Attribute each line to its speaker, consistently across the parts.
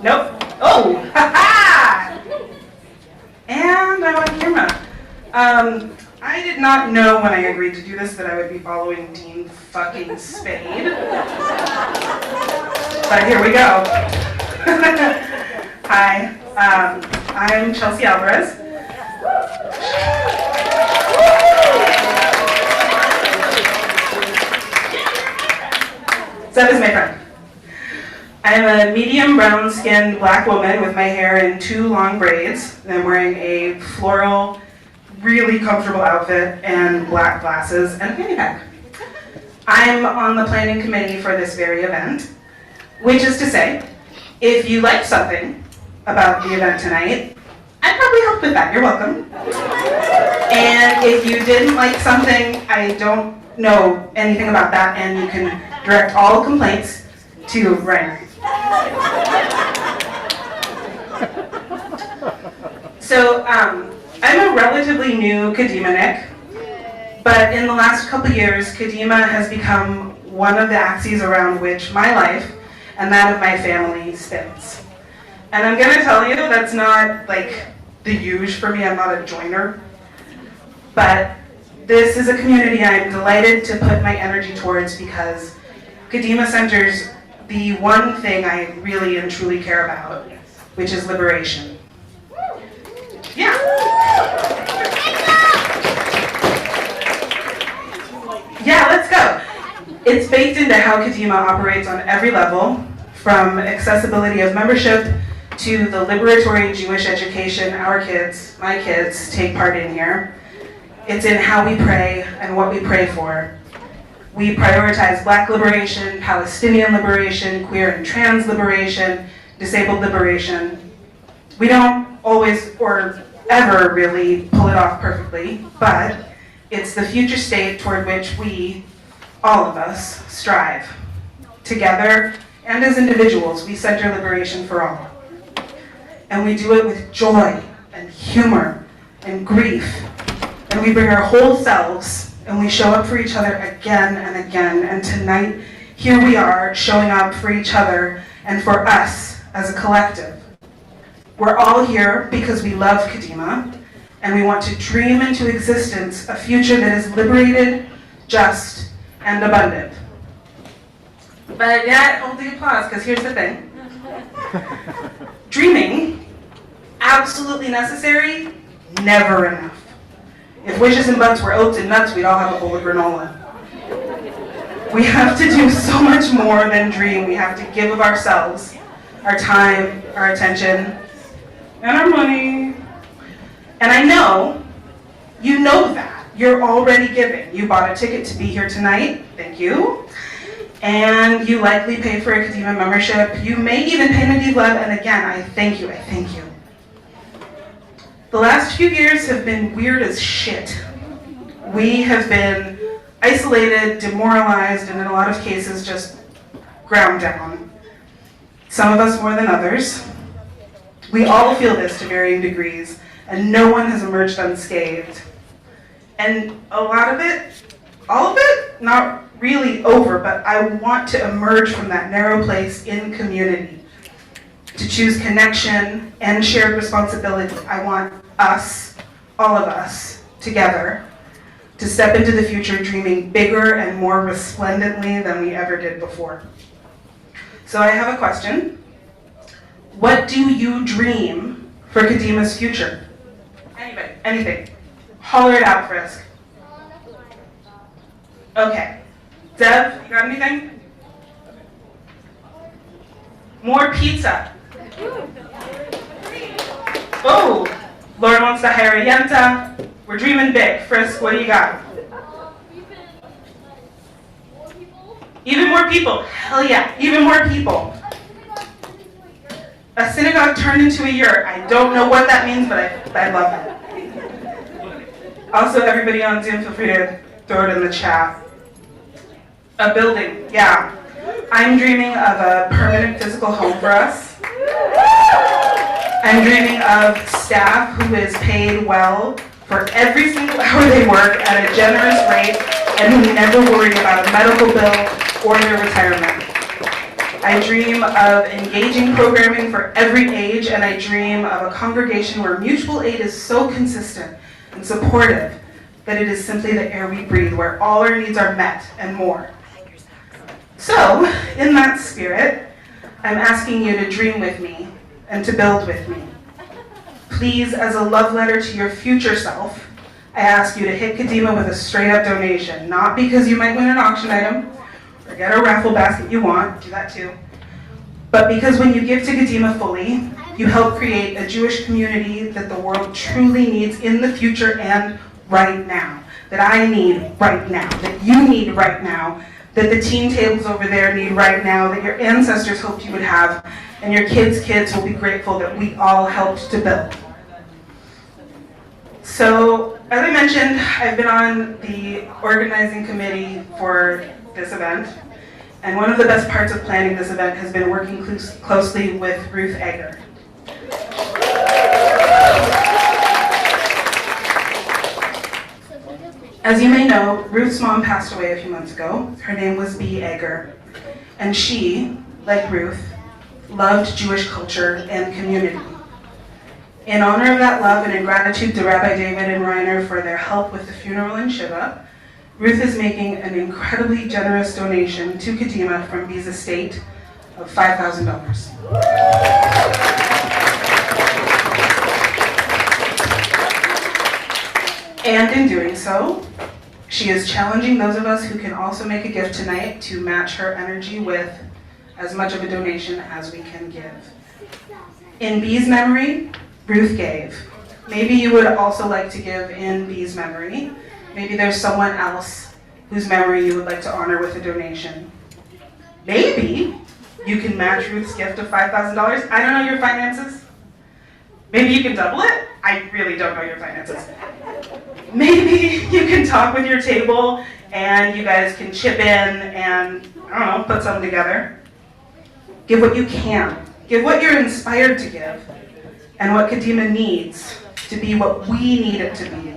Speaker 1: Nope. Oh, ha-ha! And I'm on camera. I did not know when I agreed to do this that I would be following Dean fucking Spade. But here we go. Hi, I'm Chelsea Alvarez. That is my friend. I'm a medium brown-skinned black woman with my hair in 2 long braids. I'm wearing a floral, really comfortable outfit and black glasses and a fanny pack. I'm on the planning committee for this very event, which is to say, if you liked something about the event tonight, I'd probably help with that. You're welcome. And if you didn't like something, I don't know anything about that, and you can direct all complaints to Ryan. So, I'm a relatively new Kadimanic, but in the last couple years, Kadima has become one of the axes around which my life and that of my family spins. And I'm gonna tell you, that's not like the huge for me, I'm not a joiner, but this is a community I'm delighted to put my energy towards because Kadima centers the one thing I really and truly care about, which is liberation. Yeah. Yeah, let's go. It's baked into how Kadima operates on every level, from accessibility of membership to the liberatory Jewish education our kids, my kids, take part in here. It's in how we pray and what we pray for. We prioritize Black liberation, Palestinian liberation, queer and trans liberation, disabled liberation. We don't always or ever really pull it off perfectly, but it's the future state toward which we, all of us, strive. Together and as individuals, we center liberation for all. And we do it with joy and humor and grief. And we bring our whole selves and we show up for each other again and again. And tonight, here we are showing up for each other and for us as a collective. We're all here because we love Kadima and we want to dream into existence a future that is liberated, just, and abundant. But yeah, hold the applause, because here's the thing. Dreaming, absolutely necessary, never enough. If wishes and buts were oats and nuts, we'd all have a bowl of granola. We have to do so much more than dream. We have to give of ourselves, our time, our attention, and our money. And I know, you know that. You're already giving. You bought a ticket to be here tonight. Thank you. And you likely paid for a Kadima membership. You may even pay Nadeed Love, and again, I thank you, I thank you. The last few years have been weird as shit. We have been isolated, demoralized, and in a lot of cases just ground down. Some of us more than others. We all feel this to varying degrees, and no one has emerged unscathed. And a lot of it, all of it, not really over, but I want to emerge from that narrow place in community, to choose connection and shared responsibility. I want us, all of us, together, to step into the future dreaming bigger and more resplendently than we ever did before. So I have a question. What do you dream for Kadima's future? Anybody, anything. Holler it out, Frisk. Okay. Dev, you got anything? More pizza. Oh, Laura wants to hire a yenta. We're dreaming big. Frisk, what do you got? Even more people. Hell yeah, even more people. A synagogue turned into a yurt. I don't know what that means, but I love it. Also, everybody on Zoom, feel free to throw it in the chat. A building, yeah. I'm dreaming of a permanent physical home for us. I'm dreaming of staff who is paid well for every single hour they work at a generous rate and who never worry about a medical bill or their retirement. I dream of engaging programming for every age, and I dream of a congregation where mutual aid is so consistent and supportive that it is simply the air we breathe, where all our needs are met and more. So, in that spirit, I'm asking you to dream with me and to build with me. Please, as a love letter to your future self, I ask you to hit Kadima with a straight-up donation, not because you might win an auction item or get a raffle basket you want, do that too, but because when you give to Kadima fully, you help create a Jewish community that the world truly needs in the future and right now, that I need right now, that you need right now, that the teen tables over there need right now, that your ancestors hoped you would have, and your kids' kids will be grateful that we all helped to build. So, as I mentioned, I've been on the organizing committee for this event, and one of the best parts of planning this event has been working closely with Ruth Egger. As you may know, Ruth's mom passed away a few months ago. Her name was Bee Egger, and she, like Ruth, loved Jewish culture and community. In honor of that love and in gratitude to Rabbi David and Reiner for their help with the funeral in Shiva, Ruth is making an incredibly generous donation to Kadima from Bee's estate of $5,000. And in doing so, she is challenging those of us who can also make a gift tonight to match her energy with as much of a donation as we can give. In Bee's memory, Ruth gave. Maybe you would also like to give in Bee's memory. Maybe there's someone else whose memory you would like to honor with a donation. Maybe you can match Ruth's gift of $5,000. I don't know your finances. Maybe you can double it. I really don't know your finances. Maybe you can talk with your table and you guys can chip in and, I don't know, put something together. Give what you can. Give what you're inspired to give and what Kadima needs to be what we need it to be.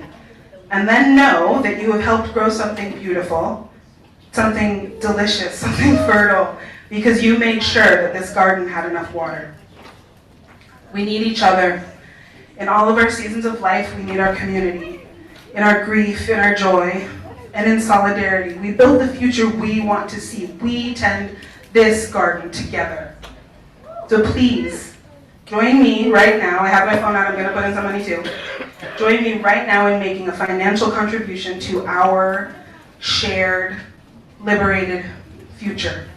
Speaker 1: And then know that you have helped grow something beautiful, something delicious, something fertile, because you made sure that this garden had enough water. We need each other. In all of our seasons of life, we need our community. In our grief, in our joy, and in solidarity. We build the future we want to see. We tend this garden together. So please, join me right now. I have my phone out, I'm going to put in some money too. Join me right now in making a financial contribution to our shared, liberated future.